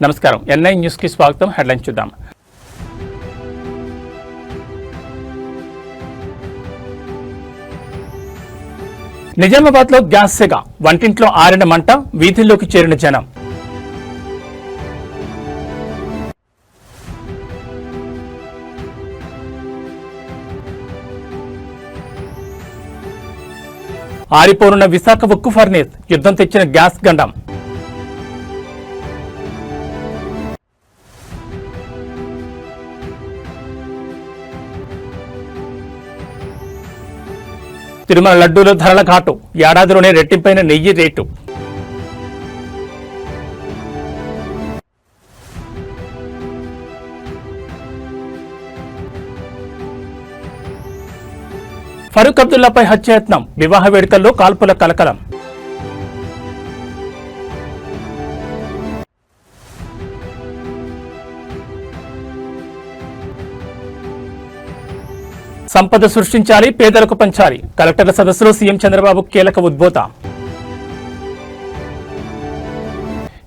నమస్కారం. NI news కి స్వాగతం. హెడ్లైన్స్ చూద్దాం. నిజామాబాద్ లో గ్యాస్ సెగ, వంటింట్లో ఆరిన మంట, వీధుల్లోకి చేరిన జనం. ఆరిపోనున్న విశాఖ ఉక్కు ఫర్నేస్, యుద్ధం తెచ్చిన గ్యాస్ గండం. తిరుమల లడ్డూలో ధరల ఘాటు, ఏడాదిలోనే రెట్టింపైన నెయ్యి రేటు. ఫరూక్ అబ్దుల్లాపై హత్యాయత్నం, వివాహ వేడుకల్లో కాల్పుల కలకలం. సంపద సృష్టించాలి, పేదలకు పంచాలి. కలెక్టర్ల సదస్సులో సీఎం చంద్రబాబు కీలక ఉద్బోధ.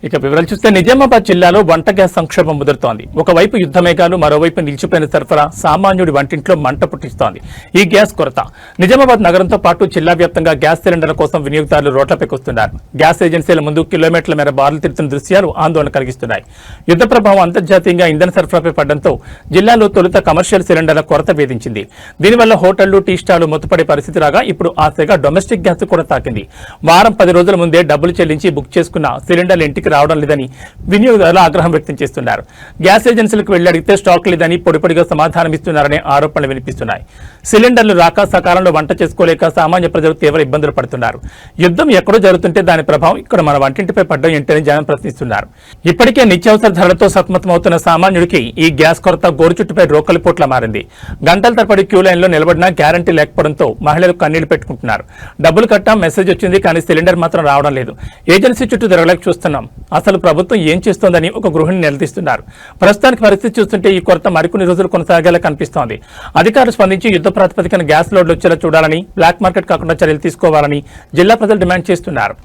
ఇక వివరాలు చూస్తే నిజామాబాద్ జిల్లాలో వంట గ్యాస్ సంక్షోభం ముదురుతోంది. ఒకవైపు యుద్ధ మేఘాలు, మరోవైపు నిలిచిపోయిన సరఫరా సామాన్యుడి వంటింట్లో మంట పుట్టిస్తోంది ఈ గ్యాస్ కొరత. నిజామాబాద్ నగరంతో పాటు జిల్లా వ్యాప్తంగా గ్యాస్ సిలిండర్ల కోసం వినియోగదారులు రోడ్లపైకొస్తున్నారు. గ్యాస్ ఏజెన్సీల ముందు కిలోమీటర్ల మేర బారులు తిరుగుతున్న దృశ్యాలు ఆందోళన కలిగిస్తున్నాయి. యుద్ధ ప్రభావం అంతర్జాతీయంగా ఇంధన సరఫరాపై పడడంతో జిల్లాలో తొలుత కమర్షియల్ సిలిండర్ల కొరత వేధించింది. దీనివల్ల హోటళ్లు, టీ స్టాళ్లు మూతపడే పరిస్థితి రాగా ఇప్పుడు ఆ సెగ డొమెస్టిక్ గ్యాస్ కూడా తాకింది. వారం 10 రోజుల ముందే డబ్బులు చెల్లించి బుక్ చేసుకున్న సిలిండర్లు ఇంటికి రావడం లేదని వినియోగదారులు ఆగ్రహం వ్యక్తం చేస్తున్నారు. గ్యాస్ ఏజెన్సీలకు వెళ్లి అడిగితే స్టాక్ లేదని పొడిపొడిగా సమాధానమిస్తున్నారనే ఆరోపణలు వినిపిస్తున్నాయి. సిలిండర్లు రాక సకాలంలో వంట చేసుకోలేక సామాన్య ప్రజలు తీవ్ర ఇబ్బందులు పడుతున్నారు. యుద్ధం ఎక్కడో జరుగుతుంటే దాని ప్రభావం ఇక్కడ మన వంటింటిపై పడ్డం ఏంటని జనం ప్రశ్నిస్తున్నారు. ఇప్పటికే నిత్యావసర ధరలతో సతమతమవుతున్న సామాన్యుడికి ఈ గ్యాస్ కొరత గోరుచుట్టుపై రోకలిపోట్లా మారింది. గంటల తరబడి క్యూ లైన్లో నిలబడినా గ్యారంటీ లేకపోవడంతో మహిళలు కన్నీళ్లు పెట్టుకుంటున్నారు. డబ్బులు కట్టా, మెసేజ్ వచ్చింది, కానీ సిలిండర్ మాత్రం రావడం లేదు. ఏజెన్సీ చుట్టూ తిరగలేక చూస్తున్నాం. అసలు ప్రభుత్వం ఏం చేస్తోందని ఒక గృహిణి నిలదీస్తున్నారు. ప్రస్తుతానికి పరిస్థితి చూస్తుంటే ఈ కొరత మరికొన్ని రోజులు కొనసాగేలా కనిపిస్తోంది. అధికారులు స్పందించి యుద్ధ ప్రాతిపదికన గ్యాస్ లోడ్లు వచ్చేలా చూడాలని, బ్లాక్ మార్కెట్ కాకుండా చర్యలు తీసుకోవాలని జిల్లా ప్రజలు డిమాండ్ చేస్తున్నారు.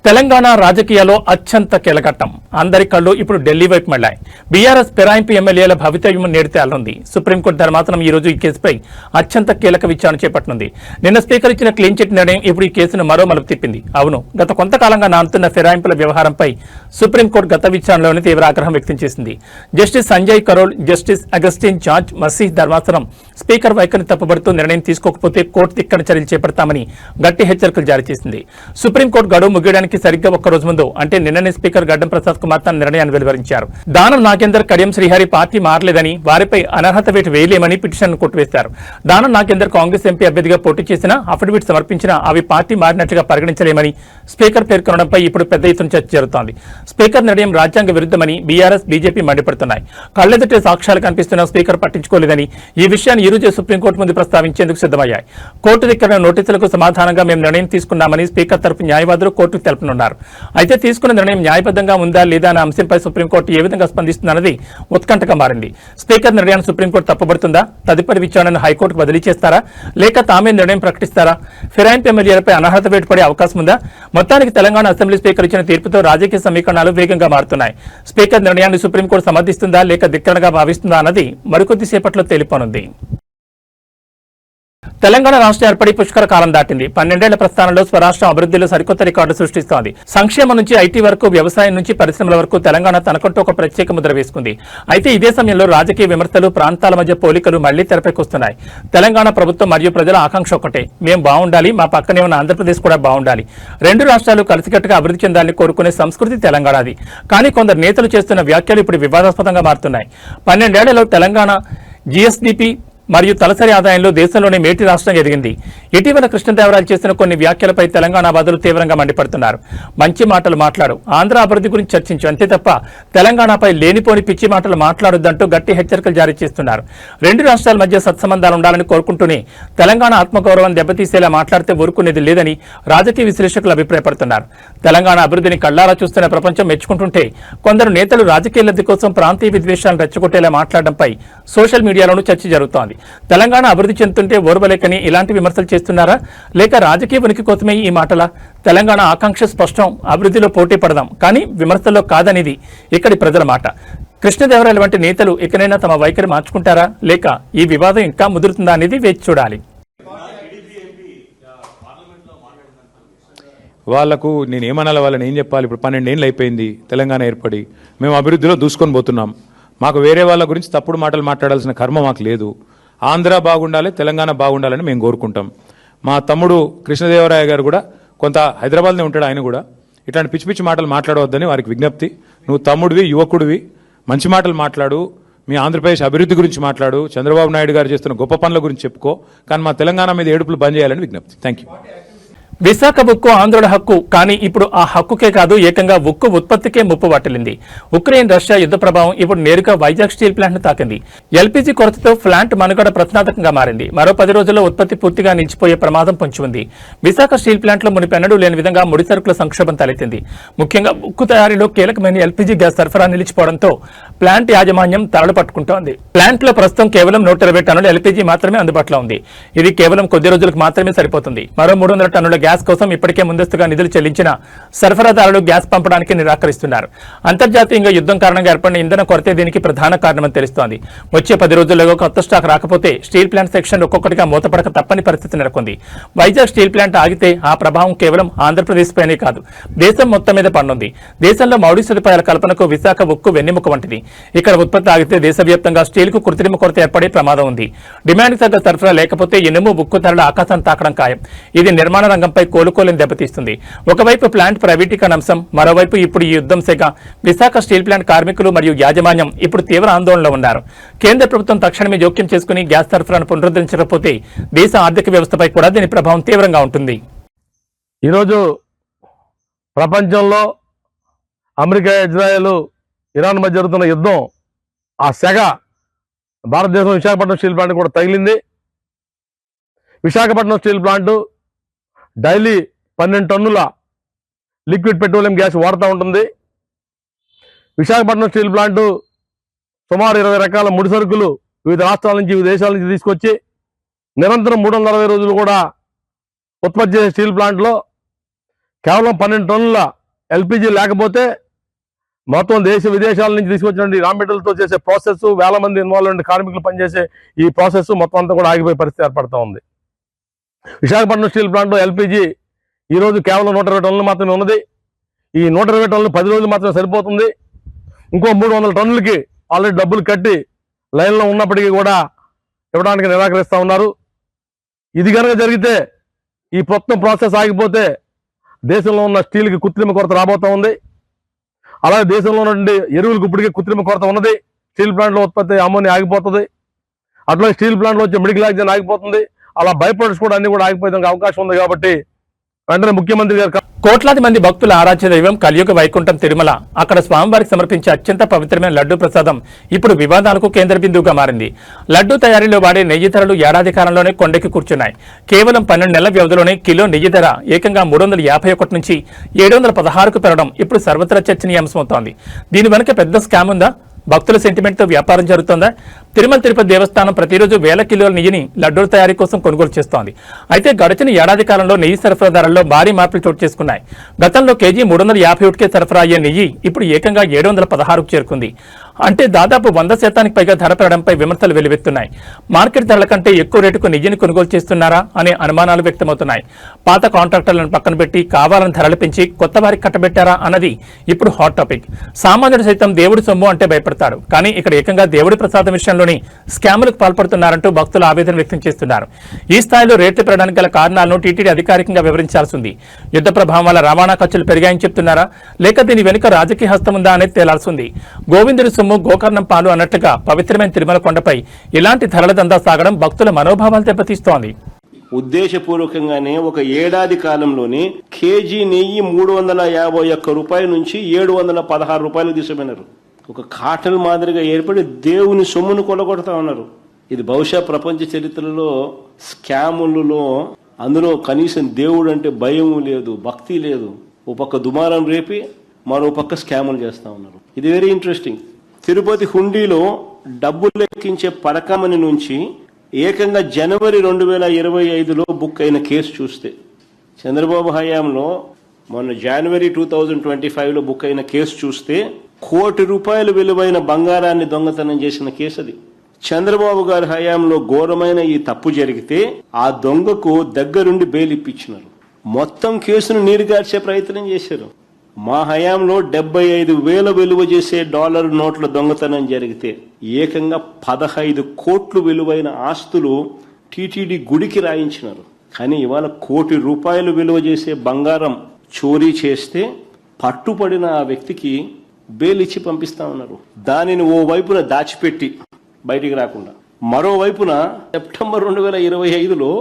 తెలంగాణ రాజకీయాల్లో అత్యంత కీలకట్టం. అందరి కళ్ళు ఇప్పుడు ఢిల్లీ వైపు మళ్లాయి. బీఆర్ఎస్ ఫిరాయింపు ఎమ్మెల్యేల భవితవ్యం నేడు తేలనుంది. సుప్రీంకోర్టు ధర్మాసనం ఈ రోజు ఈ కేసుపై అత్యంత కీలక విచారణ చేపట్టనుంది. నిన్న స్పీకర్ ఇచ్చిన క్లీన్ చిట్ నిర్ణయం ఇప్పుడు ఈ కేసును మరో మలుపు తిప్పింది. అవును, గత కొంతకాలంగా నానుతున్న ఫిరాయింపుల వ్యవహారంపై సుప్రీంకోర్టు గత విచారణలోనే తీవ్ర ఆగ్రహం వ్యక్తం చేసింది. జస్టిస్ సంజయ్ కరోల్, జస్టిస్ అగస్టిన్ జార్జ్ మసీహ్ ధర్మాసనం స్పీకర్ వైఖరిని తప్పుబడుతూ నిర్ణయం తీసుకోకపోతే కోర్టు ధిక్కరణ చర్యలు చేపడతామని గట్టి హెచ్చరికలు జారీ చేసింది. సుప్రీంకోర్టు గడువు ముగియడానికి సరిగ్గా ఒక్కరోజు ముందు అంటే నిన్ననే స్పీకర్ గడ్డం ప్రసాద్ కుమార్ తన నిర్ణయాన్ని వెలువరించారు. దానం నాగేందర్, కడియం శ్రీహరి పార్టీ మారలేదని, వారిపై అనర్హత వేటు వేయలేమని పిటిషన్ కొట్టివేశారు. దానం నాగేందర్ కాంగ్రెస్ ఎంపీ అభ్యర్థిగా పోటీ చేసినా, అఫిడవిట్ సమర్పించినా అవి పార్టీ మారినట్లుగా పరిగణించలేమని స్పీకర్ పేర్కొనడంపై ఇప్పుడు పెద్ద ఎత్తున చర్చ జరుగుతోంది. స్పీకర్ నిర్ణయం రాజ్యాంగ విరుద్ధమని బీఆర్ఎస్, బీజేపీ మండిపడుతున్నాయి. కళ్లెదుటే సాక్ష్యాలు కనిపిస్తున్న స్పీకర్ పట్టించుకోలేదని ఈ విషయాన్ని ఈ రోజే సుప్రీంకోర్టు ముందు ప్రస్తావించేందుకు సిద్ధమయ్యాయి. కోర్టు దగ్గర నోటీసులకు సమాధానంగా మేము నిర్ణయం తీసుకున్నామని స్పీకర్ తరపు న్యాయవాదులు కోర్టుకు తెలుపనున్నారు. అయితే తీసుకున్న నిర్ణయం న్యాయబద్ధంగా ఉందా లేదా అనే అంశంపై సుప్రీంకోర్టు ఏ విధంగా స్పందిస్తుందన్నది ఉత్కంఠగా మారింది. స్పీకర్ నిర్ణయాన్ని సుప్రీంకోర్టు తప్పుబడుతుందా? తదుపరి విచారణను హైకోర్టుకు బదిలీ చేస్తారా, లేక తామే నిర్ణయం ప్రకటిస్తారా? ఫిరాయింపు ఎమ్మెల్యేలపై అనర్హత వేటు పడే అవకాశం ఉందా? మొత్తానికి తెలంగాణ అసెంబ్లీ స్పీకర్ ఇచ్చిన తీర్పుతో రాజకీయ సమీకరణాలు వేగంగా మారుతున్నాయి. స్పీకర్ నిర్ణయాన్ని సుప్రీంకోర్టు సమర్థిస్తుందా లేక ధిక్కరణగా భావిస్తుందా అన్నది మరికొద్ది సేపట్లో తేలిపోనుంది. తెలంగాణ రాష్ట్రం ఏర్పడి పుష్కర కాలం దాటింది. 12 ఏళ్ల ప్రస్థానంలో స్వరాష్ట్రం అభివృద్ధిలో సరికొత్త రికార్డు సృష్టిస్తోంది. సంక్షేమం నుంచి ఐటీ వరకు, వ్యవసాయం నుంచి పరిశ్రమల వరకు తెలంగాణ తనకంటూ ఒక ప్రత్యేక ముద్ర వేసుకుంది. అయితే ఇదే సమయంలో రాజకీయ విమర్శలు, ప్రాంతాల మధ్య పోలికలు మళ్లీ తెరపైకొస్తున్నాయి. తెలంగాణ ప్రభుత్వం మరియు ప్రజల ఆకాంక్ష ఒకటే, మేం బాగుండాలి, మా పక్కనే ఉన్న ఆంధ్రప్రదేశ్ కూడా బాగుండాలి, 2 రాష్ట్రాలు కలిసికట్టుగా అభివృద్ధి చెందాలని కోరుకునే సంస్కృతి తెలంగాణది. కానీ కొందరు నేతలు చేస్తున్న వ్యాఖ్యలు ఇప్పుడు వివాదాస్పదంగా మారుతున్నాయి. 12 ఏళ్లలో తెలంగాణ జీఎస్డీపీ మరియు తలసరి ఆదాయంలో దేశంలోనే మేటి రాష్ట్రం ఎదిగింది. ఇటీవల కృష్ణదేవరాయలు చేసిన కొన్ని వ్యాఖ్యలపై తెలంగాణ వాదులు తీవ్రంగా మండిపడుతున్నారు. మంచి మాటలు మాట్లాడు, ఆంధ్ర అభివృద్ధి గురించి చర్చించు, అంతే తప్ప తెలంగాణపై లేనిపోని పిచ్చి మాటలు మాట్లాడొద్దంటూ గట్టి హెచ్చరికలు జారీ చేస్తున్నారు. రెండు రాష్ట్రాల మధ్య సత్సంబంధాలు ఉండాలని కోరుకుంటూనే తెలంగాణ ఆత్మగౌరవాన్ని దెబ్బతీసేలా మాట్లాడితే ఊరుకునేది లేదని రాజకీయ విశ్లేషకులు అభిప్రాయపడుతున్నారు. తెలంగాణ అభివృద్ధిని కళ్లారా చూస్తున్న ప్రపంచం మెచ్చుకుంటుంటే కొందరు నేతలు రాజకీయ లబ్ధి కోసం ప్రాంతీయ విద్వేషాలను రెచ్చగొట్టేలా మాట్లాడడంపై సోషల్ మీడియాలోనూ చర్చ జరుగుతోంది. తెలంగాణ అభివృద్ధి చెందుతుంటే ఓర్వలేకని ఇలాంటి విమర్శలు చేస్తున్నారా, లేక రాజకీయ ఉనికి కోసమే ఈ మాటల? తెలంగాణ ఆకాంక్ష స్పష్టం, అభివృద్ధిలో పోటీ పడదాం, కానీ విమర్శల్లో కాదనేది ఇక్కడి ప్రజల మాట. కృష్ణదేవరాయలు వంటి నేతలు ఇకనైనా తమ వైఖరి మార్చుకుంటారా, లేక ఈ వివాదం ఇంకా ముదురుతుందా అనేది వేచి చూడాలి. వాళ్లకు నేను ఏమనాలి, వాళ్ళని ఏం చెప్పాలి? ఇప్పుడు 12 ఏళ్ళు అయిపోయింది తెలంగాణ ఏర్పడి, మేము అభివృద్ధిలో దూసుకొని పోతున్నాం. మాకు వేరే వాళ్ళ గురించి తప్పుడు మాటలు మాట్లాడాల్సిన కర్మ మాకు లేదు. ఆంధ్ర బాగుండాలి, తెలంగాణ బాగుండాలని మేము కోరుకుంటాం. మా తమ్ముడు కృష్ణదేవరాయ గారు కూడా కొంత హైదరాబాద్లో ఉంటాడు, ఆయన కూడా ఇట్లాంటి పిచ్చి పిచ్చి మాటలు మాట్లాడవద్దని వారికి విజ్ఞప్తి. నువ్వు తమ్ముడివి, యువకుడివి, మంచి మాటలు మాట్లాడు, మీ ఆంధ్రప్రదేశ్ అభివృద్ధి గురించి మాట్లాడు, చంద్రబాబు నాయుడు గారు చేస్తున్న గొప్ప పనుల గురించి చెప్పుకో, కానీ మా తెలంగాణ మీద ఏడుపులు బంద్ చేయాలని విజ్ఞప్తి. Thank you. విశాఖ ఉక్కు ఆంధ్రుల హక్కు, కానీ ఇప్పుడు ఆ హక్కుకే కాదు, ఏకంగా ఉక్కు ఉత్పత్తికే ముప్పు పట్టింది. ఉక్రెయిన్ రష్యా యుద్ధ ప్రభావం ఇప్పుడు నేరుగా వైజాగ్ స్టీల్ ప్లాంట్ ను తాకింది. ఎల్పీజీ కొరతతో ప్లాంట్ మనుగడ ప్రశ్నార్థకంగా మారింది. మరో 10 రోజుల్లో ఉత్పత్తి పూర్తిగా నిలిచిపోయే ప్రమాదం పొంచి ఉంది. విశాఖ స్టీల్ ప్లాంట్ లో మునిపెన్నడూ లేని విధంగా ముడి సరుకుల సంక్షోభం తలెత్తింది. ముఖ్యంగా ఉక్కు తయారీలో కీలకమైన ఎల్పీజీ గ్యాస్ సరఫరా నిలిచిపోవడంతో ప్లాంట్ యాజమాన్యం తరలు పట్టుకుంటోంది. ప్లాంట్ లో ప్రస్తుతం కేవలం 120 టన్నుల ఎల్పీజీ మాత్రమే అందుబాటులో ఉంది. ఇది కేవలం కొద్ది రోజులకు మాత్రమే సరిపోతుంది. మరో 300 టన్నుల గ్యాస్ కోసం ఇప్పటికే ముందస్తుగా నిధులు చెల్లించిన సరఫరాదారులు గ్యాస్ పంపడానికి నిరాకరిస్తున్నారు. అంతర్జాతీయంగా యుద్ధం కారణంగా ఏర్పడిన ఇంధన కొరతే దీనికి ప్రధాన కారణమని తెలుస్తోంది. వచ్చే 10 రోజుల్లో కొత్త స్టాక్ రాకపోతే స్టీల్ ప్లాంట్ సెక్షన్ ఒక్కొక్కటిగా మూతపడక తప్పని పరిస్థితి నెలకొంది. వైజాగ్ స్టీల్ ప్లాంట్ ఆగితే ఆ ప్రభావం కేవలం ఆంధ్రప్రదేశ్ పైనే కాదు, దేశం మొత్తం మీద పడనుంది. దేశంలో మౌలిక సదుపాయాల కల్పనకు విశాఖ ఉక్కు వెన్నెముక వంటిది. ఇక్కడ ఉత్పత్తి ఆగితే దేశవ్యాప్తంగా స్టీల్ కు కృత్రిమ కొరత ఏర్పడే ప్రమాదం ఉంది. డిమాండ్ తగ్గ సరఫరా లేకపోతే ఇనుము ఉక్కు ధరల ఆకాశాన్ని తాకడం ఖాయం. ఇది నిర్మాణ రంగంపై కోలుకోలేని దెబ్బతీస్తుంది. ఒకవైపు ప్లాంట్ ప్రైవేటీకరణ అంశం, మరోవైపు ఇప్పుడు ఈ యుద్ధం శాఖ విశాఖ స్టీల్ ప్లాంట్ కార్మికులు మరియు యాజమాన్యం ఇప్పుడు తీవ్ర ఆందోళనలో ఉన్నారు. కేంద్ర ప్రభుత్వం తక్షణమే జోక్యం చేసుకుని గ్యాస్ సరఫరాను పునరుద్ధరించకపోతే దేశ ఆర్థిక వ్యవస్థపై కూడా దీని ప్రభావం తీవ్రంగా ఉంటుంది. ఈరోజు ప్రపంచంలో అమెరికా, ఇజ్రాయెల్, ఇరాన్ మధ్య జరుగుతున్న యుద్ధం, ఆ సెగ భారతదేశం విశాఖపట్నం స్టీల్ ప్లాంట్ కూడా తగిలింది. విశాఖపట్నం స్టీల్ ప్లాంట్ డైలీ 12 టన్నుల లిక్విడ్ పెట్రోలియం గ్యాస్ వాడుతూ ఉంటుంది. విశాఖపట్నం స్టీల్ ప్లాంట్ సుమారు 20 రకాల ముడి సరుకులు వివిధ రాష్ట్రాల నుంచి, వివిధ దేశాల నుంచి తీసుకొచ్చి నిరంతరం 360 రోజులు కూడా ఉత్పత్తి చేసే స్టీల్ ప్లాంట్లో కేవలం 12 టన్నుల ఎల్పీజీ లేకపోతే మొత్తం దేశ విదేశాల నుంచి తీసుకొచ్చినటువంటి రా మెటీరియల్తో చేసే ప్రాసెస్, వేల మంది ఇన్వాల్వ్ అయిన కార్మికులు పనిచేసే ఈ ప్రాసెస్ మొత్తం అంతా కూడా ఆగిపోయే పరిస్థితి ఏర్పడుతూ ఉంది. విశాఖపట్నం స్టీల్ ప్లాంట్లో ఎల్పీజీ ఈరోజు కేవలం 120 టన్నులు మాత్రమే ఉన్నది. ఈ 120 టన్నులు 10 రోజులు మాత్రమే సరిపోతుంది. ఇంకో 300 టన్నులకి ఆల్రెడీ డబ్బులు కట్టి లైన్లో ఉన్నప్పటికీ కూడా ఇవ్వడానికి నిరాకరిస్తూ ఉన్నారు. ఇది కనుక జరిగితే, ఈ మొత్తం ప్రాసెస్ ఆగిపోతే దేశంలో ఉన్న స్టీల్కి కృత్రిమ కొరత రాబోతూ ఉంది. అలాగే దేశంలో ఉన్నటువంటి ఎరువులకు ఇప్పటికే కృత్రిమ కొరత ఉన్నది. స్టీల్ ప్లాంట్లో ఉత్పత్తి అమ్మోనియా ఆగిపోతుంది. అట్లాగే స్టీల్ ప్లాంట్లో వచ్చే మెడికల్ ఆక్సిజన్ ఆగిపోతుంది. అలా బై ప్రొడక్ట్స్ కూడా అన్ని కూడా ఆగిపోయేందుకు అవకాశం ఉంది. కాబట్టి వెంటనే ముఖ్యమంత్రి గారు కోట్లాది మంది భక్తుల ఆరాధ్య దైవం కలియుగ వైకుంఠం తిరుమల, అక్కడ స్వామివారికి సమర్పించే అత్యంత పవిత్రమైన లడ్డూ ప్రసాదం ఇప్పుడు వివాదాలకు కేంద్ర బిందువుగా మారింది. లడ్డూ తయారీలో వాడే నెయ్యి ధరలు ఏడాది కాలంలోనే కొండెక్కి కూర్చున్నాయి. కేవలం 12 నెలల వ్యవధిలోనే కిలో నెయ్యి ధర ఏకంగా 351 నుంచి 716కు పెరగడం ఇప్పుడు సర్వత్రా చర్చనీయాంశమవుతోంది. దీని వెనుక పెద్ద స్కామ్ ఉందా? భక్తుల సెంటిమెంట్ తో వ్యాపారం జరుగుతోందా? తిరుమల తిరుపతి దేవస్థానం ప్రతిరోజు వేల కిలోల నెయ్యిని లడ్డూల తయారీ కోసం కొనుగోలు చేస్తోంది. అయితే గడిచిన ఏడాది కాలంలో నెయ్యి సరఫరా ధరల్లో భారీ మార్పులు చోటు చేసుకున్నాయి. గతంలో కేజీ 351కే సరఫరా అయ్యే నెయ్యి ఇప్పుడు ఏకంగా 716కు చేరుకుంది. అంటే దాదాపు 100% పైగా ధర పెరగడంపై విమర్శలు వెలువెత్తున్నాయి. మార్కెట్ ధరల కంటే ఎక్కువ రేటుకు నెయ్యిని కొనుగోలు చేస్తున్నారా అనే అనుమానాలు వ్యక్తమవుతున్నాయి. పాత కాంట్రాక్టర్లను పక్కన పెట్టి కావాలని ధరలు పెంచి కొత్త వారికి కట్టబెట్టారా అన్నది ఇప్పుడు హాట్ టాపిక్. సామాన్యుడు సైతం దేవుడి సొమ్ము అంటే భయపడతాడు, కానీ ఇక్కడ ఏకంగా దేవుడి ప్రసాదం విషయంలోని స్కాములకు పాల్పడుతున్నారంటూ భక్తులు ఆవేదన వ్యక్తం చేస్తున్నారు. ఈ స్థాయిలో రేట్లు పెరగడానికి గల కారణాలను టీటీడీ అధికారికంగా వివరించాల్సి ఉంది. యుద్ధ ప్రభావం వల్ల రవాణా ఖర్చులు పెరిగాయని చెప్తున్నారా, లేక దీని వెనుక రాజకీయ హస్తం ఉందా అనేది తేలాల్సి ఉంది. గోవిందుడి సొమ్ము గోకర్ణం పాలు అన్నట్లుగా పవిత్రమైన తిరుమల కొండపై ఇలాంటి ధరల దందా సాగడం భక్తుల మనోభావాలు దెబ్బతీస్తోంది. ఉద్దేశపూర్వకంగానే ఒక ఏడాది కాలంలోనే కేజీ నెయ్యి 351 రూపాయల నుంచి 716 రూపాయలకు తీసుకుపోయినారు. ఒక కాటన్ మాదిరిగా ఏర్పడి దేవుని సొమ్మును కొలగొడతా ఉన్నారు. ఇది బహుశా ప్రపంచ చరిత్రలో స్కాములలో అందులో కనీసం దేవుడు అంటే భయం లేదు, భక్తి లేదు. ఓ పక్క దుమారం రేపి మరో పక్క స్కాములు చేస్తా ఉన్నారు. ఇది వెరీ ఇంట్రెస్టింగ్. తిరుపతి హుండీలో డబ్బులు లెక్కించే పరకమని నుంచి ఏకంగా జనవరి 2025లో బుక్ అయిన కేసు చూస్తే, చంద్రబాబు హయాంలో మొన్న జనవరి 2025లో బుక్ అయిన కేసు చూస్తే ₹1 కోటి విలువైన బంగారాన్ని దొంగతనం చేసిన కేసు అది. చంద్రబాబు గారి హయాంలో ఘోరమైన ఈ తప్పు జరిగితే ఆ దొంగకు దగ్గరుండి బెయిల్ ఇప్పించినారు. మొత్తం కేసును నీరుగార్చే ప్రయత్నం చేశారు. మా హయాంలో 75,000 విలువ చేసే డాలర్ నోట్ల దొంగతనం జరిగితే ఏకంగా 15 కోట్లు విలువైన ఆస్తులు టీటీడీ గుడికి రాయించినారు. కానీ ఇవాళ ₹1 కోటి విలువ చేసే బంగారం చోరీ చేస్తే పట్టుపడిన ఆ వ్యక్తికి బెయిల్ ఇచ్చి పంపిస్తా ఉన్నారు. దానిని ఓ వైపున దాచిపెట్టి బయటికి రాకుండా, మరోవైపున సెప్టెంబర్ 2025లో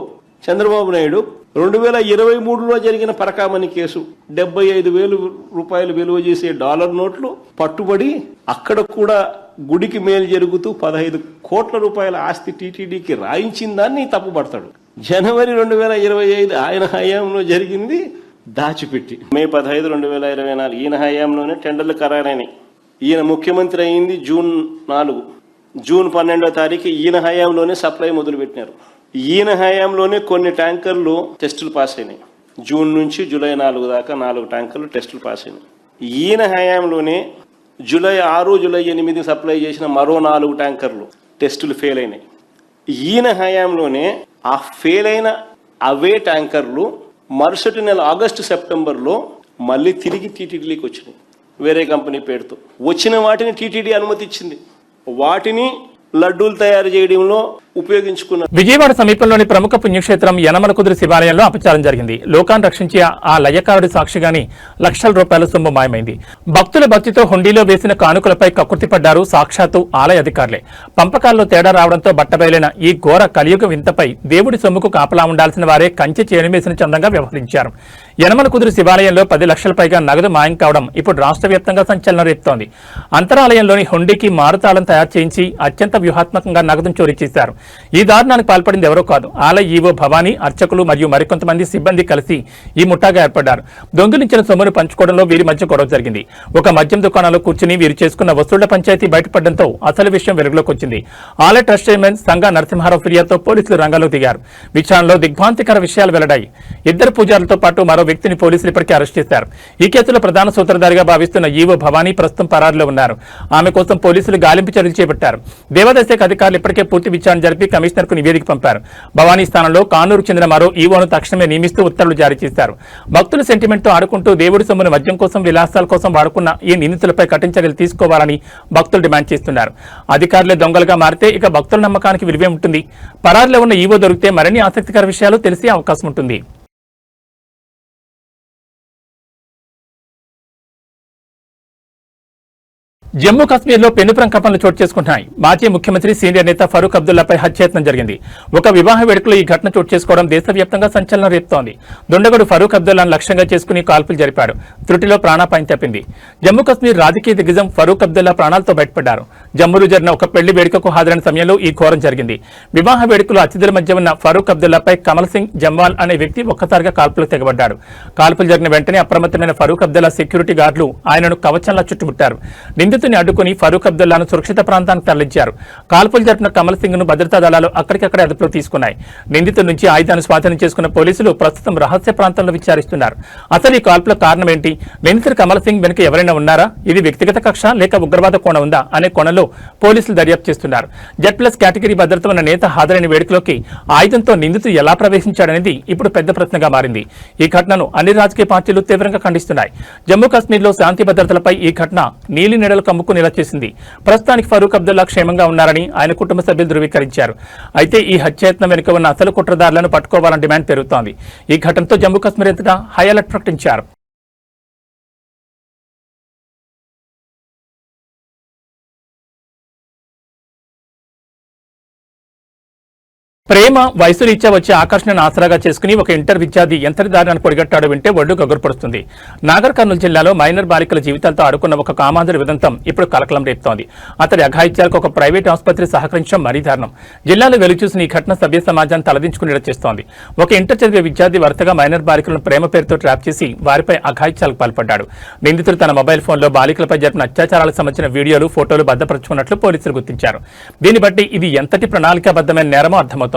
చంద్రబాబు నాయుడు 2023లో జరిగిన పరకామణి కేసు 75,000 విలువ చేసే డాలర్ నోట్లు పట్టుబడి అక్కడ కూడా గుడికి మేలు జరుగుతూ 15 కోట్ల రూపాయల ఆస్తి టీటీడీకి రాయించిన దాన్ని తప్పుపడతాడు. జనవరి 2025 ఆయన హయాంలో జరిగింది దాచిపెట్టి. మే 15, 2024 ఈయన హయాంలోనే టెండర్లు ఖరారైనాయి. ఈయన ముఖ్యమంత్రి అయింది జూన్ 4. జూన్ 12వ తారీఖు ఈయన హయాంలోనే సప్లై మొదలుపెట్టినారు. ఈయన హయాంలోనే కొన్ని ట్యాంకర్లు టెస్టులు పాస్ అయినాయి. జూన్ నుంచి జూలై 4 దాకా 4 ట్యాంకర్లు టెస్టులు పాస్ అయినాయి. ఈయన హయాంలోనే జూలై 6, జూలై 8 సప్లై చేసిన మరో 4 ట్యాంకర్లు టెస్టులు ఫెయిల్ అయినాయి. ఈయన హయాంలోనే ఆ ఫెయిల్ అయిన అవే ట్యాంకర్లు మరుసటి నెల ఆగస్టు, సెప్టెంబర్లో మళ్ళీ తిరిగి టీటీడీకి వచ్చినాయి. వేరే కంపెనీ పేరుతో వచ్చిన వాటిని టీటీడీ అనుమతి ఇచ్చింది. వాటిని లడ్డూలు తయారు చేయడంలో ఉపయోగించుకున్నారు. విజయవాడ సమీపంలోని ప్రముఖ పుణ్యక్షేత్రం యనమలకుదురు శివాలయంలో అపచారం జరిగింది. లోకాన్ని రక్షించి ఆ లయకారుడి సాక్షిగాని లక్షల రూపాయల సొమ్ము మాయమైంది. భక్తుల భక్తితో హుండీలో వేసిన కానుకలపై కక్కుర్తిపడ్డారు సాక్షాత్తు ఆలయ అధికారులే. పంపకాల్లో తేడా రావడంతో బట్టబయలైన ఈ ఘోర కలియుగ వింతపై దేవుడి సొమ్ముకు కాపలా ఉండాల్సిన వారే కంచె చేనుమేసిన చందంగా వ్యవహరించారు. యనమలకుదురు శివాలయంలో 10 లక్షల పైగా నగదు మాయం కావడం ఇప్పుడు రాష్ట్ర వ్యాప్తంగా సంచలనం రేపుతోంది. అంతరాలయంలోని హుండీకి మారుతాళం తయారు చేయించి అత్యంత వ్యూహాత్మకంగా నగదును చోరీ చేశారు. ఈ దారుణానికి పాల్పడింది ఎవరో కాదు, ఆలయ ఈవో భవానీ, అర్చకులు మరియు మరికొంతమంది సిబ్బంది కలిసి ఈ ముఠాగా ఏర్పడ్డారు. దొంగిలించిన సొమ్మును పంచుకోవడంలో వీరి మధ్య గొడవ జరిగింది. ఒక మద్యం దుకాణంలో కూర్చుని వీరు చేసుకున్న వసూళ్ల పంచాయతీ బయటపడడంతో అసలు విషయం వెలుగులోకి వచ్చింది. ఆలయ ట్రస్ట్ చైర్మన్ సంగా నరసింహారావు ఫిర్యాదుతో పోలీసులు రంగంలోకి దిగారు. విచారణలో దిగ్భ్రాంతికర విషయాలు వెల్లడాయి. 2 పూజారులతో పాటు మరో వ్యక్తిని పోలీసులు ఇప్పటికే అరెస్ట్ చేశారు. ఈ కేసులో ప్రధాన సూత్రధారిగా భావిస్తున్న ఈవో భవానీ ప్రస్తుతం పరారులో ఉన్నారు. ఆమె కోసం పోలీసులు గాలింపు చర్యలు చేపట్టారు. దేవాదాయ శాఖ అధికారులు ఇప్పటికే పూర్తి విచారణ జరిపి కమిషనర్ కు నివేదిక పంపారు. భవానీ స్థానంలో కానూరుకు చెందిన మరో ఈవోను తక్షణమే నియమిస్తూ ఉత్తర్వులు జారీ చేశారు. భక్తుల సెంటిమెంట్ తో ఆడుకుంటూ దేవుడి సొమ్మును మద్యం కోసం, విలాసాల కోసం వాడుకున్న ఈ నిందితులపై కఠిన చర్యలు తీసుకోవాలని భక్తులు డిమాండ్ చేస్తున్నారు. అధికారులే దొంగలుగా మారితే ఇక భక్తుల నమ్మకానికి విలువే ఉంటుంది. పరారులో ఉన్న ఈవో దొరికితే మరిన్ని ఆసక్తికర విషయాలు తెలిసే అవకాశం ఉంటుంది. జమ్మూ కాశ్మీర్లో పెను ప్రకంపనలు చోటు చేసుకుంటున్నాయి. మాజీ ముఖ్యమంత్రి సీనియర్ నేత ఫరూక్ అబ్దుల్లాపై హత్యాయత్నం జరిగింది. ఒక వివాహ వేడుకలో ఈ ఘటన చోటు చేసుకోవడం దేశవ్యాప్తంగా సంచలనం రేపుతోంది. దుండగుడు ఫరూక్ అబ్దుల్లాను లక్ష్యంగా చేసుకుని కాల్పులు జరిపాడు. త్రుటిలో ప్రాణాపాయం తప్పింది. జమ్మూ కాశ్మీర్ రాజకీయ దిగ్గజం ఫరూక్ అబ్దుల్లా ప్రాణాలతో బయటపడ్డారు. జమ్మూలో జరిగిన ఒక పెళ్లి వేడుకకు హాజరైన సమయంలో ఈ ఘోరం జరిగింది. వివాహ వేడుకలో అతిథుల మధ్య ఉన్న ఫరూక్ అబ్దుల్లాపై కమల్ సింగ్ జమ్వాల్ అనే వ్యక్తి ఒక్కసారిగా కాల్పులకు తెగబడ్డాడు. కాల్పులు జరిగిన వెంటనే అప్రమత్తమైన ఫరూక్ అబ్దుల్లా సెక్యూరిటీ గార్డులు ఆయనను కవచంలా చుట్టుముట్టారు. నిందితుని అడ్డుకుని ఫరూక్ అబ్దుల్లాను సురక్షిత ప్రాంతానికి తరలించారు. కాల్పులు జరిపిన కమల్ సింగ్ ను భద్రతా దళాలు అక్కడికక్కడే అదుపులో తీసుకున్నాయి. నిందితుడి నుంచి ఆయుధాన్ని స్వాధీనం చేసుకున్న పోలీసులు ప్రస్తుతం రహస్య ప్రాంతంలో విచారిస్తున్నారు. అసలు ఈ కాల్పుల కారణం ఏంటి? నిందితుడు కమల్ సింగ్ వెనుక ఎవరైనా ఉన్నారా? ఇది వ్యక్తిగత కక్ష లేక ఉగ్రవాద కోణం ఉందా అనే కోణంలో పోలీసులు దర్యాప్తు చేస్తున్నారు. Z+ కేటగిరీ భద్రత ఉన్న నేత హాజరైన వేడుకలోకి ఆయుధంతో నిందితుడు ఎలా ప్రవేశించాడనేది ఇప్పుడు పెద్ద ప్రశ్నగా మారింది. ఈ ఘటనను అన్ని రాజకీయ పార్టీలు తీవ్రంగా ఖండిస్తున్నాయి. జమ్మూ కాశ్మీర్లో శాంతి భద్రతలపై ఈ ఘటన నీలి నెడలు కమ్ముకునేలా చేసింది. ప్రస్తుతానికి ఫరూక్ అబ్దుల్లా క్షేమంగా ఉన్నారని ఆయన కుటుంబ సభ్యులు ధృవీకరించారు. అయితే ఈ హత్యాయత్నం వెనుక ఉన్న అసలు కుట్రదారులను పట్టుకోవాలని డిమాండ్ పెరుగుతోంది. ఈ ఘటనతో జమ్మూ కాశ్మీర్ అంతటా హై అలర్ట్ ప్రకటించారు. ప్రేమ వయసు రీత్యా వచ్చే ఆకర్షణను ఆసరాగా చేసుకుని ఒక ఇంటర్ విద్యార్థి ఎంతటి దారుణాన్ని పొడిగట్టాడో వింటే ఒడ్డు గగురుపడుతుంది. నాగర్ కర్నూలు జిల్లాలో మైనర్ బాలికల జీవితాలతో ఆడుకున్న ఒక కామాంధుడి విదంతం ఇప్పుడు కలకలం రేపుతోంది. అతడి అఘాయిత్యాలకు ఒక ప్రైవేట్ ఆసుపత్రి సహకరించడం మరీ దారుణం. జిల్లాలో వెలుగుచూసిన ఈ ఘటన సభ్య సమాజాన్ని తలదించుకునేలా చేస్తోంది. ఒక ఇంటర్ చదివే విద్యార్థి వరుసగా మైనర్ బాలికలను ప్రేమ పేరుతో ట్రాప్ చేసి వారిపై అఘాయిత్యాలకు పాల్పడ్డాడు. నిందితుడు తన మొబైల్ ఫోన్లో బాలికలపై జరిపిన అత్యాచారాలకు సంబంధించిన వీడియోలు, ఫోటోలు భద్రపరుచుకున్నట్లు పోలీసులు గుర్తించారు. దీన్ని బట్టి ఇది ఎంతటి ప్రణాళికాబద్ధమైన నేరమో అర్థమవుతోంది.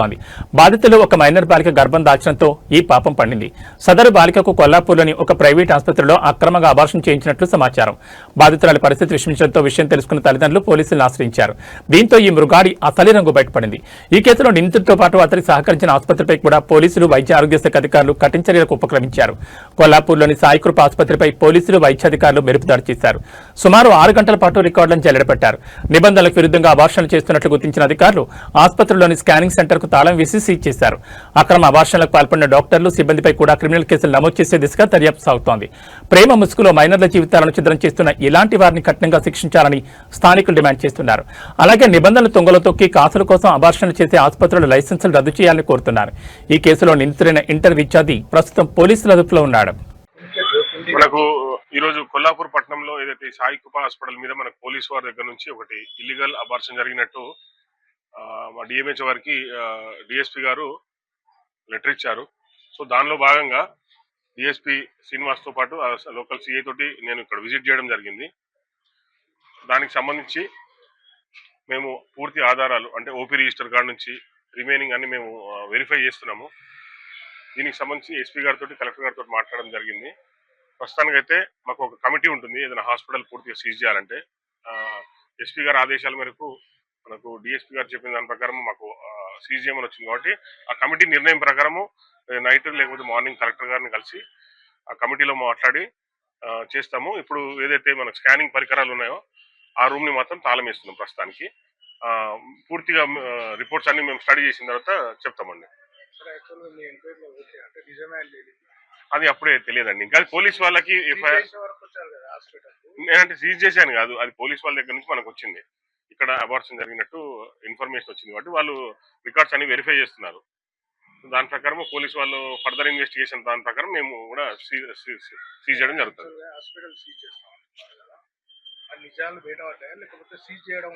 బాధితులు ఒక మైనర్ బాలిక గర్భం దాల్చడంతో ఈ పాపం పండింది. సదరు బాలికకు కొల్లాపూర్లోని ఒక ప్రైవేట్ ఆసుపత్రిలో అక్రమంగా అబార్షన్ చేయించినట్లు సమాచారం. బాధితురాలి పరిస్థితి విషమించడంతో విషయం తెలుసుకున్న తల్లిదండ్రులు పోలీసులను ఆశ్రయించారు. దీంతో ఈ మృగాడి అసలి రంగు బయటపడింది. ఈ కేసులో నిందితుడితో పాటు అతనికి సహకరించిన ఆసుపత్రిపై కూడా పోలీసులు, వైద్య ఆరోగ్య శాఖ అధికారులు కఠిన చర్యలకు ఉపక్రమించారు. కొల్లాపూర్లోని సాయికృప ఆసుపత్రిపై పోలీసులు, వైద్యాధికారులు మెరుపుదాడి చేశారు. సుమారు 6 గంటల పాటు రికార్డులను జల్లెడపెట్టారు. నిబంధనలకు విరుద్ధంగా అబార్షన్లు చేస్తున్నట్లు గుర్తించిన అధికారులు ఆసుపత్రిలోని స్కానింగ్ సెంటర్ తాళం వేసి సీజ్ చేశారు. అక్రమ అబార్షన్లకు పాల్పడిన డాక్టర్లు, సిబ్బందిపై కూడా క్రిమినల్ కేసులు నమోదు చేసే దిశగా దర్యాప్తు సాగుతోంది. ప్రేమ ముసుగులో మైనర్ల జీవితాలను ఛిద్రం చేస్తున్న ఇలాంటి వారిని కఠినంగా శిక్షించాలని స్థానికులు డిమాండ్ చేస్తున్నారు. అలాగే నిబంధనలు తొంగలో తొక్కి కాసుల కోసం అబార్షన్లు చేసే ఆసుపత్రుల లైసెన్సులు రద్దు చేయాలని కోరుతున్నారు. ఈ కేసులో నిందితుడైన ఇంటర్ విద్యార్థి ప్రస్తుతం పోలీసుల అదుపులో ఉన్నాడు. మనకు ఈరోజు కొల్లాపూర్ పట్టణంలో ఏదైతే సాయి కృప హాస్పిటల్ మీద మనకు పోలీసు వారి దగ్గర నుంచి ఒకటి ఇల్లీగల్ అబార్షన్ జరిగినట్టు మా డిఎంహెచ్ వారికి డిఎస్పీ గారు లెటర్ ఇచ్చారు. సో దానిలో భాగంగా డిఎస్పీ శ్రీనివాస్తో పాటు లోకల్ సిఐ తోటి నేను ఇక్కడ విజిట్ చేయడం జరిగింది. దానికి సంబంధించి మేము పూర్తి ఆధారాలు అంటే ఓపీ రిజిస్టర్ కార్డు నుంచి రిమైనింగ్ అన్ని మేము వెరిఫై చేస్తున్నాము. దీనికి సంబంధించి ఎస్పీ గారితో, కలెక్టర్ గారితో మాట్లాడడం జరిగింది. ప్రస్తుతానికైతే మాకు ఒక కమిటీ ఉంటుంది ఏదైనా హాస్పిటల్ పూర్తిగా సీజ్ చేయాలంటే. ఎస్పీ గారి ఆదేశాల మేరకు మనకు డిఎస్పీ గారు చెప్పిన దాని ప్రకారం మాకు సీజ్ చేయమని వచ్చింది. కాబట్టి ఆ కమిటీ నిర్ణయం ప్రకారము నైట్ లేకపోతే మార్నింగ్ కలెక్టర్ గారిని కలిసి ఆ కమిటీలో మాట్లాడి చేస్తాము. ఇప్పుడు ఏదైతే మనకు స్కానింగ్ పరికరాలు ఉన్నాయో ఆ రూమ్ని మాత్రం తాళం వేస్తున్నాం ప్రస్తుతానికి. పూర్తిగా రిపోర్ట్స్ అన్ని మేము స్టడీ చేసిన తర్వాత చెప్తామండి. అది అప్పుడే తెలియదండి. ఇంకా పోలీస్ వాళ్ళకి నేనంటే సీజ్ చేశాను కాదు, అది పోలీస్ వాళ్ళ దగ్గర నుంచి మనకు వచ్చింది. ఇక్కడ అబార్షన్ జరిగినట్టు ఇన్ఫర్మేషన్ వచ్చింది కాబట్టి వాళ్ళు రికార్డ్స్ అన్ని వెరిఫై చేస్తున్నారు. దాని ప్రకారం పోలీసు వాళ్ళు ఫర్దర్ ఇన్వెస్టిగేషన్ దాని ప్రకారం మేము కూడా సీజ్ చేయడం జరుగుతుంది.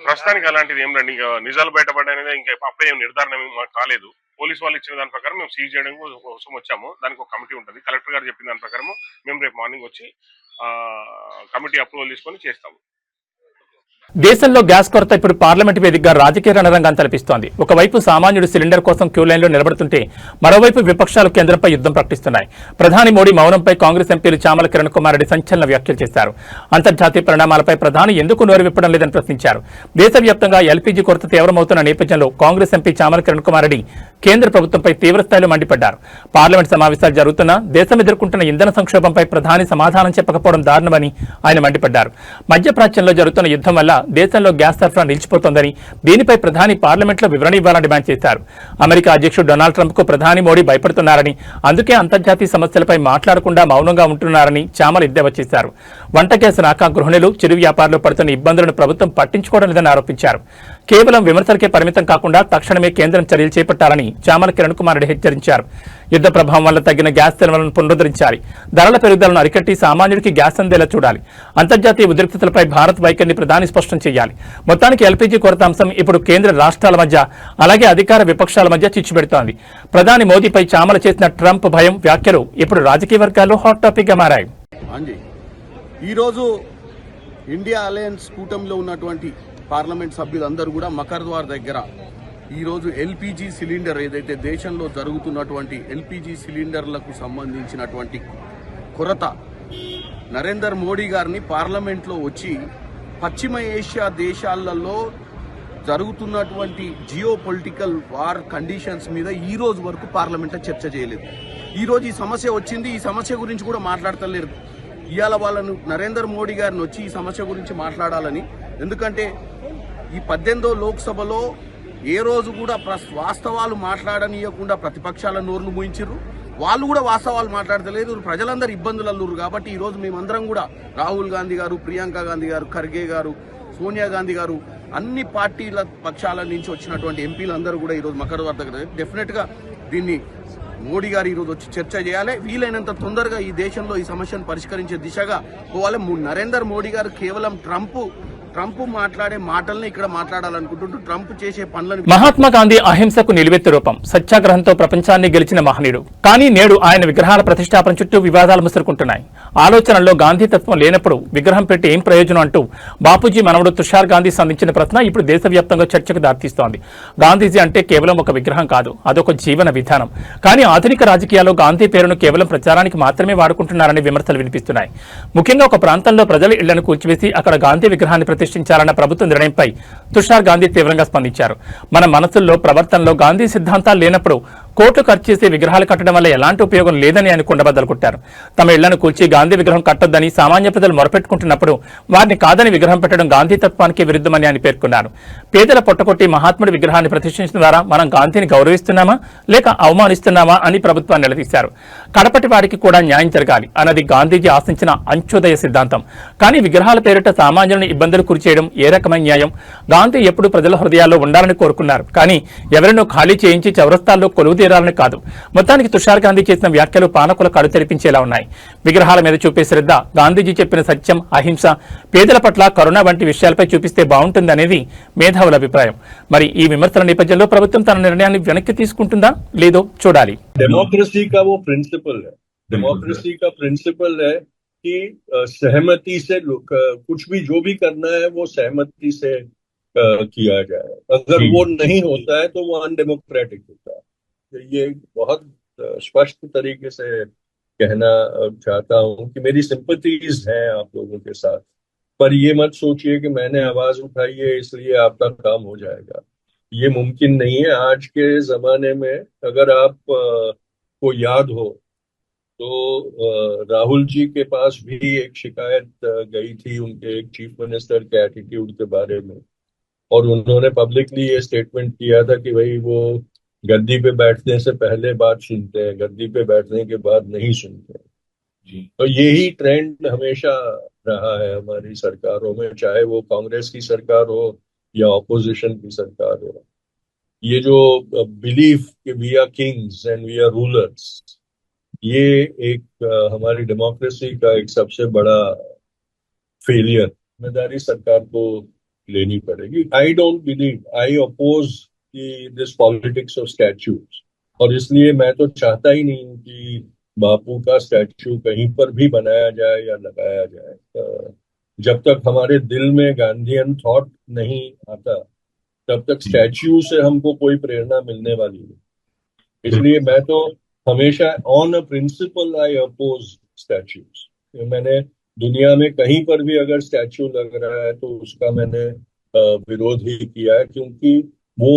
ప్రస్తుతానికి అలాంటిది ఏం రండి, ఇంకా నిజాలు బయటపడ్డాయనేది ఇంకా అప్పుడే ఏం నిర్ధారణ మాకు కాలేదు. పోలీసు వాళ్ళు ఇచ్చిన దాని ప్రకారం మేము సీజ్ చేయడం కోసం వచ్చాము. దానికి ఒక కమిటీ ఉంటుంది. కలెక్టర్ గారు చెప్పిన దాని ప్రకారం మేము రేపు మార్నింగ్ వచ్చి కమిటీ అప్రూవల్ తీసుకొని చేస్తాము. దేశంలో గ్యాస్ కొరత ఇప్పుడు పార్లమెంటు వేదికగా రాజకీయ రణరంగాన్ని తలపిస్తోంది. ఒకవైపు సామాన్యుడు సిలిండర్ కోసం క్యూ లైన్లో నిలబడుతుంటే మరోవైపు విపక్షాలు కేంద్రంపై యుద్ధం ప్రకటిస్తున్నాయి. ప్రధాని మోడీ మౌనంపై కాంగ్రెస్ ఎంపీలు చామల కిరణ్ కుమార్ రెడ్డి సంచలన వ్యాఖ్యలు చేశారు. అంతర్జాతీయ పరిణామాలపై ప్రధాని ఎందుకు నోరు విప్పడం లేదని ప్రశ్నించారు. దేశవ్యాప్తంగా ఎల్పీజీ కొరత తీవ్రమవుతున్న నేపథ్యంలో కాంగ్రెస్ ఎంపీ చామల కిరణ్ కుమార్ రెడ్డి కేంద్ర ప్రభుత్వంపై తీవ్రస్థాయిలో మండిపడ్డారు. పార్లమెంట్ సమావేశాలు జరుగుతున్నా దేశం ఎదుర్కొంటున్న ఇంధన సంక్షోభంపై ప్రధాని సమాధానం చెప్పకపోవడం దారుణమని ఆయన మండిపడ్డారు. మధ్యప్రాచ్యంలో జరుగుతున్న యుద్ధం వల్ల దేశంలో గ్యాస్ సరఫరా నిలిచిపోతోందని, దీనిపై ప్రధాని పార్లమెంట్లో వివరణ ఇవ్వాలని డిమాండ్ చేశారు. అమెరికా అధ్యక్షుడు డొనాల్డ్ ట్రంప్ కు ప్రధాని మోడీ భయపడుతున్నారని, అందుకే అంతర్జాతీయ సమస్యలపై మాట్లాడకుండా మౌనంగా ఉంటున్నారని చామల ఎద్దేవా చేశారు. వంట గ్యాస్ రాక గృహిణులు, చిరు వ్యాపారులు పడుతున్న ఇబ్బందులను ప్రభుత్వం పట్టించుకోవడం లేదని ఆరోపించారు. కేవలం విమర్శలకే పరిమితం కాకుండా తక్షణమే కేంద్రం చర్యలు చేపట్టాలని చామల కిరణ్ కుమార్ రెడ్డి హెచ్చరించారు. యుద్ధ ప్రభావం వల్ల తగ్గిన గ్యాస్ నిల్వలను పునరుద్ధరించాలి. ధరల పెరుగుదలను అరికట్టి సామాన్యుడికి గ్యాస్ అందేలా చూడాలి. అంతర్జాతీయ ఉద్రిక్తతలపై భారత్ వైఖరిని ప్రధాని స్పష్టం చేయాలి. మొత్తానికి ఎల్పీజీ కొరత అంశం ఇప్పుడు కేంద్ర రాష్ట్రాల మధ్య, అలాగే అధికార విపక్షాల మధ్య చిచ్చుపెడుతోంది. ప్రధాని మోదీపై చామల చేసిన ట్రంప్ భయం వ్యాఖ్యలు ఇప్పుడు రాజకీయ వర్గాల్లో హాట్ టాపిక్ గా మారాయి. ఈరోజు ఇండియా అలయన్స్ కూటమిలో ఉన్నటువంటి పార్లమెంట్ సభ్యులందరూ కూడా మకర్ద్వార్ దగ్గర ఈరోజు ఎల్పీజీ సిలిండర్ ఏదైతే దేశంలో జరుగుతున్నటువంటి ఎల్పీజీ సిలిండర్లకు సంబంధించినటువంటి కొరత నరేంద్ర మోడీ గారిని పార్లమెంట్లో వచ్చి పశ్చిమ ఏషియా దేశాలలో జరుగుతున్నటువంటి జియో పొలిటికల్ వార్ కండిషన్స్ మీద ఈ రోజు వరకు పార్లమెంట్లో చర్చ చేయలేదు. ఈరోజు ఈ సమస్య వచ్చింది, ఈ సమస్య గురించి కూడా మాట్లాడతలేరు. ఇవాళ వాళ్ళను నరేంద్ర మోడీ గారిని వచ్చి ఈ సమస్య గురించి మాట్లాడాలని, ఎందుకంటే ఈ 18వ లోక్సభలో ఏ రోజు కూడా వాస్తవాలు మాట్లాడనీయకుండా ప్రతిపక్షాల నోర్లు మూయించారు. వాళ్ళు కూడా వాస్తవాలు మాట్లాడతలేదు. ప్రజలందరూ ఇబ్బందులు కాబట్టి ఈరోజు మేమందరం కూడా రాహుల్ గాంధీ గారు, ప్రియాంక గాంధీ గారు, ఖర్గే గారు, సోనియా గాంధీ గారు అన్ని పార్టీల పక్షాల నుంచి వచ్చినటువంటి ఎంపీలందరూ కూడా ఈరోజు మకరద్వార్ దగ్గర డెఫినెట్ గా దీన్ని మోడీ గారు ఈరోజు వచ్చి చర్చ చేయాలి. వీలైనంత తొందరగా ఈ దేశంలో ఈ సమస్యను పరిష్కరించే దిశగా పోవాలి. నరేంద్ర మోడీ గారు కేవలం ట్రంప్ మాట్లాడే మాటల్ని ఇక్కడ మాట్లాడాలనుకుంటుంటూ ట్రంప్ చేసే పనులను. మహాత్మా గాంధీ అహింసకు నిలువెత్తు రూపం, సత్యాగ్రహంతో ప్రపంచాన్ని గెలిచిన మహనీయుడు. కానీ నేడు ఆయన విగ్రహాల ప్రతిష్టాపన చుట్టూ వివాదాలు ముసురుకుంటున్నాయి. ఆలోచనల్లో గాంధీ తత్వం లేనప్పుడు విగ్రహం పెట్టి ఏం ప్రయోజనం అంటూ బాపూజీ మనవడు తుషార్ గాంధీ సంధించిన ప్రశ్న ఇప్పుడు దేశవ్యాప్తంగా చర్చకు దారితీస్తోంది. గాంధీజీ అంటే కేవలం ఒక విగ్రహం కాదు, అదొక జీవన విధానం. కానీ ఆధునిక రాజకీయాల్లో గాంధీ పేరును కేవలం ప్రచారానికి మాత్రమే వాడుకుంటున్నారని విమర్శలు వినిపిస్తున్నాయి. ముఖ్యంగా ఒక ప్రాంతంలో ప్రజల ఇళ్లను కూల్చివేసి అక్కడ గాంధీ విగ్రహాన్ని ప్రతిష్ఠించాలన్న ప్రభుత్వ నిర్ణయంపై తుషార్ గాంధీ తీవ్రంగా స్పందించారు. మన మనసుల్లో ప్రవర్తనలో గాంధీ సిద్ధాంతాలు లేనప్పుడు కోట్లు ఖర్చు చేసి విగ్రహాలు కట్టడం వల్ల ఎలాంటి ఉపయోగం లేదని ఆయన కుండబద్దలు కొట్టారు. తమ ఇళ్లను కూల్చి గాంధీ విగ్రహం కట్టొద్దని సామాన్య ప్రజలు మొరపెట్టుకుంటున్నప్పుడు వారిని కాదని విగ్రహం పెట్టడం గాంధీ తత్వానికి విరుద్ధమని ఆయన పేర్కొన్నారు. పేదల పొట్టకొట్టి మహాత్ముడి విగ్రహాన్ని ప్రతిష్ఠించడం ద్వారా మనం గాంధీని గౌరవిస్తున్నామా లేక అవమానిస్తున్నామా అని ప్రభుత్వాన్ని నిలదీశారు. కడపటి వారికి కూడా న్యాయం జరగాలి అన్నది గాంధీజీ ఆశించిన అంత్యోదయ సిద్ధాంతం. కానీ విగ్రహాల పేరిట సామాన్యులను ఇబ్బందులు గురిచేయడం ఏ రకమైన న్యాయం? గాంధీ ఎప్పుడు ప్రజల హృదయాల్లో ఉండాలని కోరుకున్నారు, కానీ ఎవరినో ఖాళీ చేయించి చౌరస్తాల్లో కొలువు తీరాలని కాదు. మొత్తానికి తుషార్ గాంధీ చేసిన వ్యాఖ్యలు పాలకుల కడు తెరిపించేలా ఉన్నాయి. విగ్రహాల మీద చూపే శ్రద్ధ, గాంధీజీ చెప్పిన సత్యం, అహింస, పేదల పట్ల కరుణ వంటి విషయాలపై చూపిస్తే బాగుంటుంది అనేది మేధావుల అభిప్రాయం. మరి ఈ విమర్శల నేపథ్యంలో ప్రభుత్వం తన నిర్ణయాన్ని వెనక్కి తీసుకుంటుందా లేదో చూడాలి. डेमोक्रेसी का वो प्रिंसिपल है, डेमोक्रेसी का प्रिंसिपल है कि सहमति से कुछ भी जो भी करना है वो सहमति से किया जाए. अगर वो नहीं होता है तो वो अनडेमोक्रेटिक होता है. ये बहुत स्पष्ट तरीके से कहना चाहता हूं कि मेरी सिंपैथीज हैं आप लोगों के साथ, पर ये मत सोचिए कि मैंने आवाज उठाई है इसलिए आपका काम हो जाएगा. ये मुमकिन नहीं है. आज के जमाने में अगर आप को याद हो तो राहुल जी के पास भी एक शिकायत गई थी उनके एक चीफ मिनिस्टर के एटीट्यूड के बारे में, और उन्होंने पब्लिकली ये स्टेटमेंट किया था कि भाई वो गद्दी पे बैठने से पहले बात सुनते हैं, गद्दी पे बैठने के बाद नहीं सुनते. तो यही ट्रेंड हमेशा रहा है हमारी सरकारों में, चाहे वो कांग्रेस की सरकार हो या ऑपोजिशन की सरकार हो. ये जो बिलीफ कि we are kings and we are rulers, ये एक हमारी डेमोक्रेसी का एक सबसे बड़ा फेलियर. जिम्मेदारी सरकार को लेनी पड़ेगी. I don't believe, I oppose this politics of statues, और इसलिए मैं तो चाहता ही नहीं हूं कि बापू का स्टैच्यू कहीं पर भी बनाया जाए या लगाया जाए. जब तक हमारे दिल में गांधीयन थॉट नहीं आता तब तक स्टैच्यू से हमको कोई प्रेरणा मिलने वाली नहीं. इसलिए मैं तो हमेशा on a principle I oppose statues. मैंने दुनिया में कहीं पर भी अगर स्टैच्यू लग रहा है तो उसका मैंने विरोध ही किया है, क्योंकि वो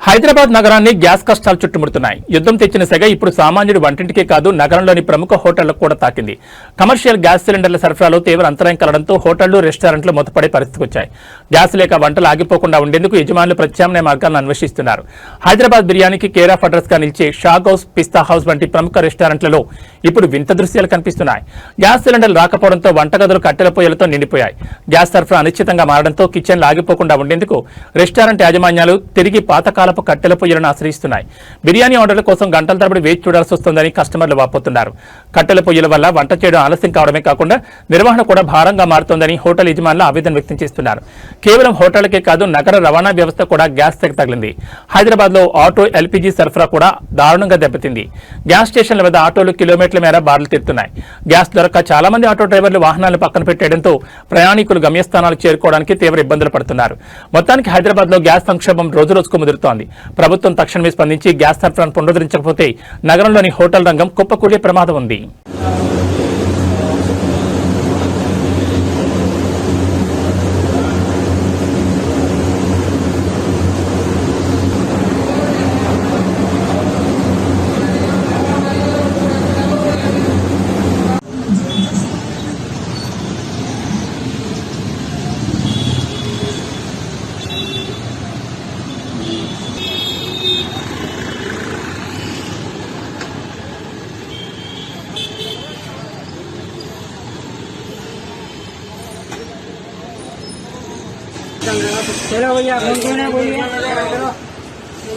హైదరాబాద్ నగరాన్ని గ్యాస్ కష్టాలు చుట్టుముడుతున్నాయి. యుద్ధం తెచ్చిన సెగ ఇప్పుడు సామాన్యుడు వంటింటికే కాదు నగరంలోని ప్రముఖ హోటళ్లకు కూడా తాకింది. కమర్షియల్ గ్యాస్ సిలిండర్ల సరఫరాలో తీవ్ర అంతరాయం కలగడంతో హోటళ్లు, రెస్టారెంట్లు మూతపడే పరిస్థితికి వచ్చాయి. గ్యాస్ లేక వంటలు ఆగిపోకుండా ఉండేందుకు యజమానులు ప్రత్యామ్నాయ మార్గాలను అన్వేషిస్తున్నారు. హైదరాబాద్ బిర్యానీకి కేర్ ఆఫ్ అడ్రస్ గా నిలిచే షాగ్ హౌస్, పిస్తా హౌస్ వంటి ప్రముఖ రెస్టారెంట్లలో ఇప్పుడు వింత దృశ్యాలు కనిపిస్తున్నాయి. గ్యాస్ సిలిండర్లు రాకపోవడంతో వంటగదులు కట్టెల పొయ్యలతో నిండిపోయాయి. గ్యాస్ సరఫరా అనిశ్చితంగా మారడంతో కిచెన్లు ఆగిపోకుండా ఉండేందుకు రెస్టారెంట్ యాజమాన్యాలు తిరిగి పాతకాలపు కట్టెల పొయ్యలను ఆశ్రయిస్తున్నాయి. బిర్యానీ ఆర్డర్ల కోసం గంటల తరబడి వేచి చూడాల్సి వస్తోందని కస్టమర్లు వాపోతున్నారు. కట్టెల పొయ్యల వల్ల వంట చేయడం ఆలస్యం కావడమే కాకుండా నిర్వహణ కూడా భారంగా మారుతోందని హోటల్ యజమానులు ఆవేదన వ్యక్తం చేస్తున్నారు. కేవలం హోటళ్లకే కాదు నగర రవాణా వ్యవస్థ కూడా గ్యాస్ తెగ తగిలింది. హైదరాబాద్ లో ఆటో, ఎల్పీజీ సరఫరా కూడా దారుణంగా దెబ్బతింది. గ్యాస్ స్టేషన్ల వద్ద ఆటోలు కిలోమీటర్ల మేర బారులు తీరుతున్నాయి. గ్యాస్ దొరక్క చాలా మంది ఆటో డ్రైవర్లు వాహనాలను పక్కన పెట్టేయడంతో ప్రయాణికులు గమ్యస్థానాలు చేరుకోవడానికి తీవ్ర ఇబ్బందులు పడుతున్నారు. మొత్తానికి హైదరాబాద్ లో గ్యాస్ సంక్షోభం రోజురోజుకు ముదురుతోంది. ప్రభుత్వం తక్షణమే స్పందించి గ్యాస్ సరఫరాను పునరుద్ధరించకపోతే నగరంలోని హోటల్ రంగం కుప్పకూలే ప్రమాదం ఉంది.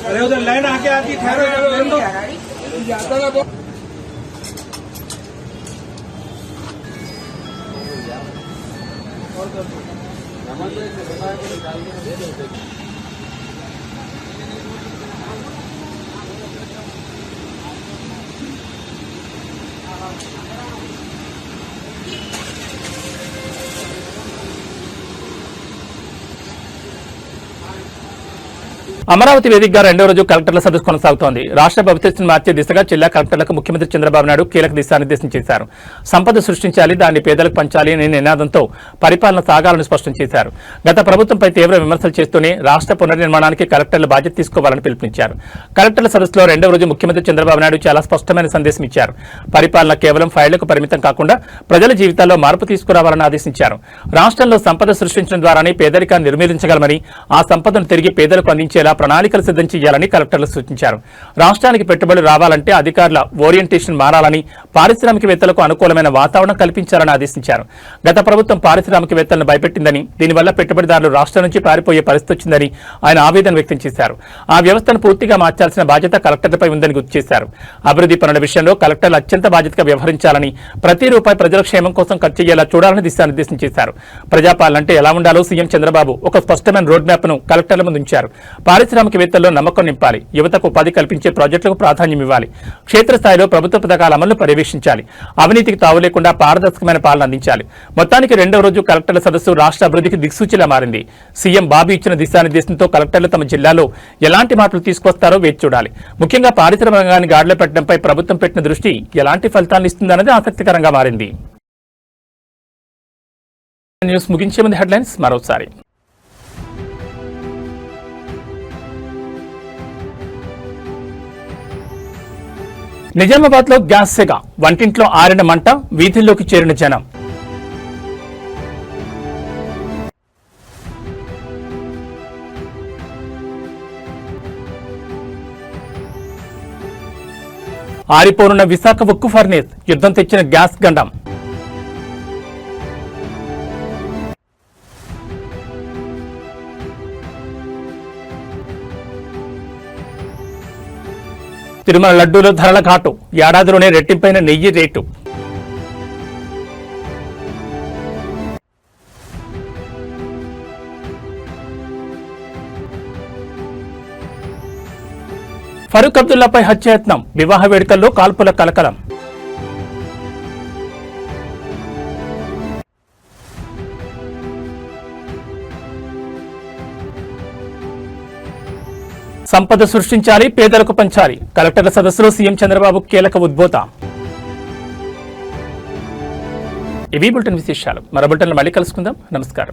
अरे उधर लाइन आके आती ठहरो అమరావతి వేదికగా రెండో రోజు కలెక్టర్ల సదస్సు కొనసాగుతోంది. రాష్ట్ర భవిష్యత్తును మార్చే దిశగా జిల్లా కలెక్టర్లకు ముఖ్యమంత్రి చంద్రబాబు నాయుడు కీలక దిశానిర్దేశం చేశారు. సంపద సృష్టించాలి, దాన్ని పేదలకు పంచాలి అనే నినాదంతో పరిపాలన సాగాలని స్పష్టం చేశారు. గత ప్రభుత్వంపై తీవ్ర విమర్శలు చేస్తూనే రాష్ట్ర పునర్నిర్మాణానికి కలెక్టర్లు బాధ్యత తీసుకోవాలని పిలుపునిచ్చారు. కలెక్టర్ల సదస్సులో రెండో రోజు ముఖ్యమంత్రి చంద్రబాబు నాయుడు చాలా స్పష్టమైన సందేశం ఇచ్చారు. పరిపాలన కేవలం ఫైళ్లకు పరిమితం కాకుండా ప్రజల జీవితాల్లో మార్పు తీసుకురావాలని ఆదేశించారు. రాష్ట్రంలో సంపద సృష్టించడం ద్వారానే పేదరికాన్ని నిర్మూలించగలమని, ఆ సంపదను తిరిగి పేదలకు అందించేలా ప్రణాళికలు సిద్ధం చేయాలని కలెక్టర్లు సూచించారు. రాష్ట్రానికి పెట్టుబడులు రావాలంటే అధికారుల ఓరియంటేషన్ మారాలని, పారిశ్రామికవేత్తలకు అనుకూలమైన వాతావరణం కల్పించాలని ఆదేశించారు. గత ప్రభుత్వం పారిశ్రామికవేత్తలను భయపెట్టిందని, దీనివల్ల పెట్టుబడిదారులు రాష్ట్రం నుంచి పారిపోయే పరిస్థితి వచ్చిందని ఆయన ఆవేదన వ్యక్తం చేశారు. ఆ వ్యవస్థను పూర్తిగా మార్చాల్సిన బాధ్యత కలెక్టర్లపై ఉందని గుర్తు చేశారు. అభివృద్ధి పనుల విషయంలో కలెక్టర్లు అత్యంత బాధ్యతగా వ్యవహరించాలని, ప్రతి రూపాయి ప్రజల క్షేమం కోసం ఖర్చు అయ్యేలా చూడాలని దిశానిర్దేశం చేశారు. ప్రజాపాలన అంటే ఎలా ఉండాలో సీఎం చంద్రబాబు ఒక స్పష్టమైన రోడ్ మ్యాప్ ను కలెక్టర్ల ముందు ఉంచారు. పారిశ్రామికవేత్తల్లో నమ్మకం నింపాలి, యువతకు ఉపాధి కల్పించే ప్రాజెక్టులకు ప్రాధాన్యం ఇవ్వాలి, క్షేత్రస్థాయిలో ప్రభుత్వ పథకాల అమలును పర్యవేక్షించాలి, అవినీతికి తావు లేకుండా పారదర్శకమైన పాలన అందించాలి. మొత్తానికి రెండవ రోజు కలెక్టర్ల సదస్సు రాష్ట్ర అభివృద్ధికి దిక్సూచిలా మారింది. సీఎం బాబు ఇచ్చిన దిశానిర్దేశంతో కలెక్టర్లు తమ జిల్లాలో ఎలాంటి మార్పులు తీసుకొస్తారో వేచి చూడాలి. ముఖ్యంగా పారిశ్రామిక రంగాన్ని గాడిలో పెట్టడంపై ప్రభుత్వం పెట్టిన దృష్టి ఎలాంటి ఫలితాలను ఇస్తుందన్నది ఆసక్తికరంగా మారింది. న్యూస్ ముగించే ముందు హెడ్లైన్స్ మరోసారి. నిజామాబాద్ లో గ్యాస్ సెగ, వంటింట్లో ఆరిన మంట, వీధుల్లోకి చేరిన జనం. ఆరిపోనున్న విశాఖ ఉక్కు ఫర్నేస్, యుద్ధం తెచ్చిన గ్యాస్ గండం. తిరుమల లడ్డూలో ధరల ఘాటు, ఏడాదిలోనే రెట్టింపైన నెయ్యి రేటు. ఫరూక్ అబ్దుల్లాపై హత్యాయత్నం, వివాహ వేడుకల్లో కాల్పుల కలకలం. సంపద సృష్టించాలి, పేదలకు పంచాలి, కలెక్టర్ల సదస్సులో సీఎం చంద్రబాబు కీలక ఉద్బోధ. ఇవి బులెటిన్ విశేషాలు. మరో బులెటిన్లో మళ్ళీ కలుసుకుందాం. నమస్కారం.